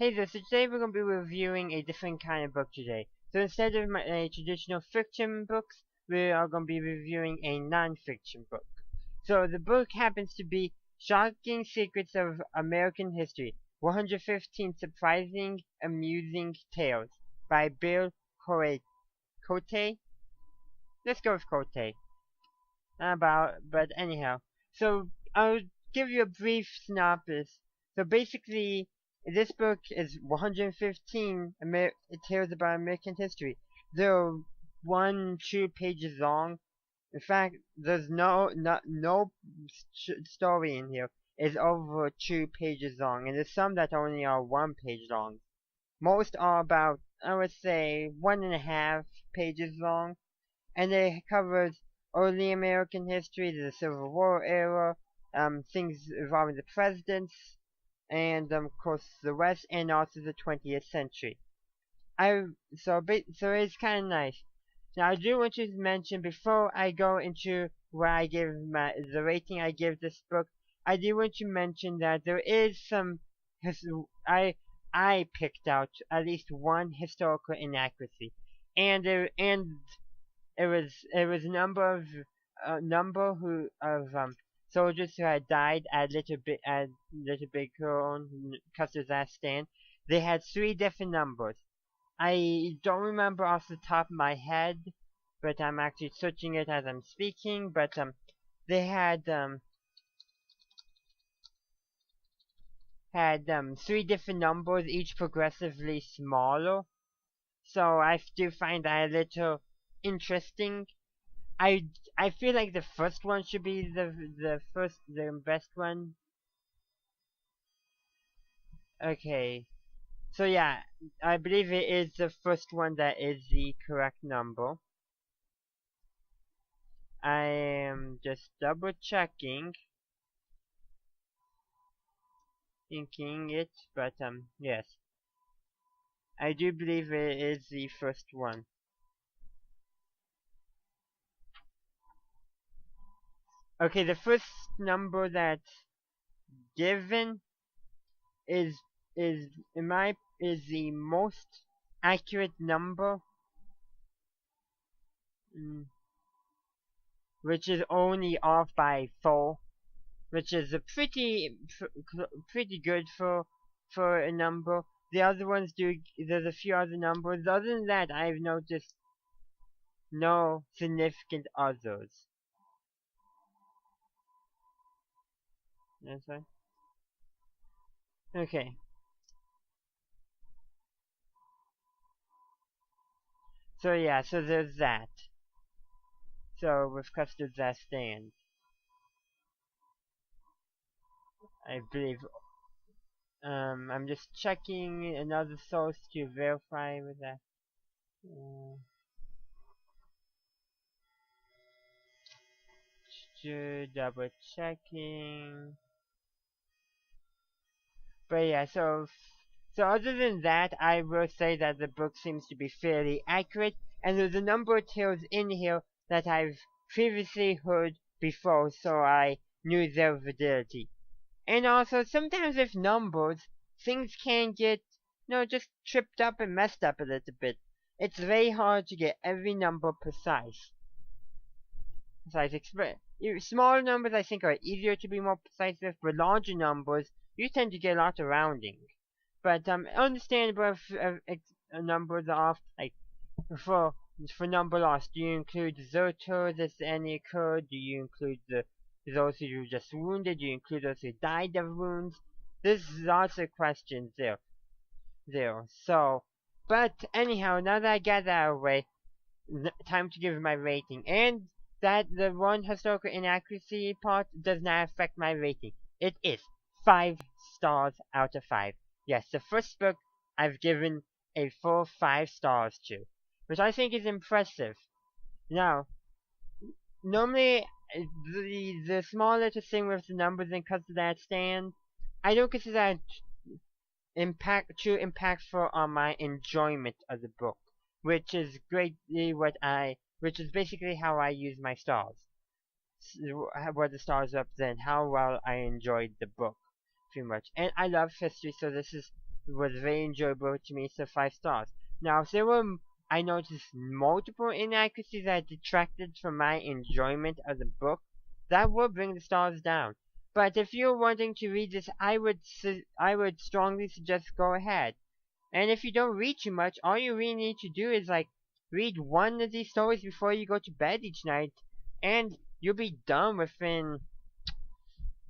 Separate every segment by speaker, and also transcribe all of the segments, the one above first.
Speaker 1: Hey there, so today we're going to be reviewing a different kind of book today. So instead of my traditional fiction books, we are going to be reviewing a non-fiction book. So the book happens to be Shocking Secrets of American History, 115 Surprising, Amusing Tales by Bill Coate. Coate? Let's go with Coate. But anyhow. So I'll give you a brief synopsis. So basically, this book is 115 tales about American history. They're 1-2 pages long. In fact, there's no story in here is over 2 pages long, and there's some that only are 1 page long. Most are about, I would say, 1.5 pages long, and it covers early American history, the Civil War era, things involving the presidents, and of course the West, and also the 20th century. So it's kind of nice. Now I do want to mention before I go into where I give the rating I give this book, I do want to mention that there is some I picked out at least one historical inaccuracy, and it was a number soldiers who had died at Little Big Horn, Custer's last stand. They had 3 different numbers. I don't remember off the top of my head, but I'm actually searching it as I'm speaking. But they had 3 different numbers, each progressively smaller. So I do find that a little interesting. I feel like the first one should be the best one. Okay. So yeah, I believe it is the first one that is the correct number. I am just double checking, thinking it, but yes. I do believe it is the first one. Okay, the first number that's given is the most accurate number, which is only off by 4, which is a pretty good for a number. The other ones there's a few other numbers. Other than that, I've noticed no significant others. That's right. Okay. So yeah, so there's that. So with Custer's last stand, I believe. I'm just checking another source to verify with that. Double checking. But yeah, so other than that, I will say that the book seems to be fairly accurate, and there's a number of tales in here that I've previously heard before, so I knew their validity. And also, sometimes with numbers, things can get, just tripped up and messed up a little bit. It's very hard to get every number precise. Smaller numbers, I think, are easier to be more precise with, but larger numbers, you tend to get a lot of rounding. But understandable if numbers are off, like for number loss. Do you include deserters as any occurred? Do you include those who were just wounded? Do you include those who died of wounds? There's lots of questions there. So, but anyhow, now that I got that out of the way, time to give my rating. And that the one historical inaccuracy part does not affect my rating. It is 5 stars out of 5. Yes, the first book I've given a full 5 stars to, which I think is impressive. Now, normally the small little thing with the numbers and cuts that stand, I don't consider that too impactful on my enjoyment of the book, which is which is basically how I use my stars. What the stars represent, how well I enjoyed the book, pretty much. And I love history, so this is was very enjoyable to me, so 5 stars. Now, if there were, I noticed multiple inaccuracies that detracted from my enjoyment of the book, that would bring the stars down. But if you're wanting to read this, I would strongly suggest go ahead. And if you don't read too much, all you really need to do is like read one of these stories before you go to bed each night, and you'll be done within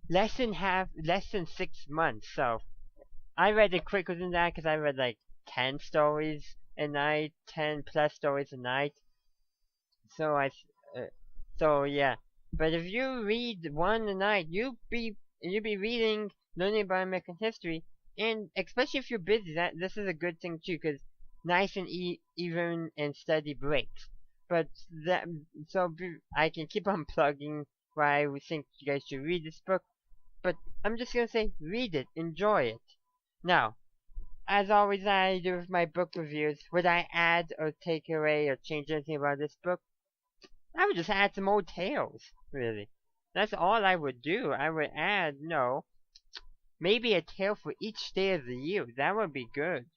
Speaker 1: less than 6 months. So I read it quicker than that because I read like 10 stories a night, 10 plus stories a night. So uh, so yeah. But if you read one a night, you'll be reading, learning about American history, and especially if you're busy, this is a good thing too, because nice and even and steady breaks. But that I can keep on plugging why we think you guys should read this book. But I'm just gonna say, read it, enjoy it. Now, as always I do with my book reviews, would I add or take away or change anything about this book? I would just add some old tales, really. That's all I would do. I would add, no, maybe a tale for each day of the year. That would be good.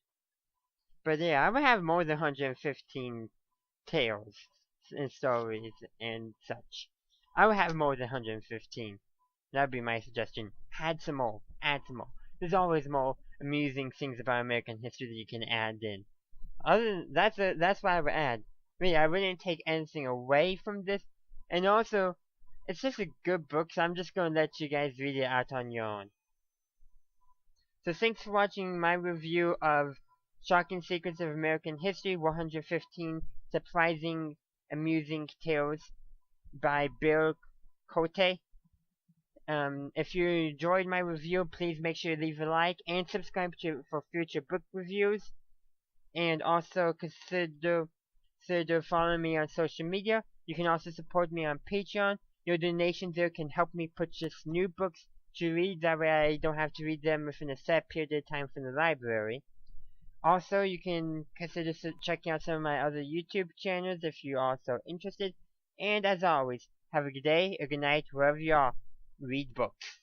Speaker 1: But yeah, I would have more than 115 tales and stories and such. I would have more than 115. That would be my suggestion. Add some more. Add some more. There's always more amusing things about American history that you can add in. Other than that's what I would add. Really, I wouldn't take anything away from this. And also, it's just a good book, so I'm just gonna let you guys read it out on your own. So thanks for watching my review of Shocking Secrets of American History 115 Surprising Amusing Tales by Bill Coate. If you enjoyed my review, please make sure to leave a like and subscribe for future book reviews. And also consider following me on social media. You can also support me on Patreon. Your donations there can help me purchase new books to read. That way I don't have to read them within a set period of time from the library. Also, you can consider checking out some of my other YouTube channels if you're also interested. And as always, have a good day or good night wherever you are. Read books.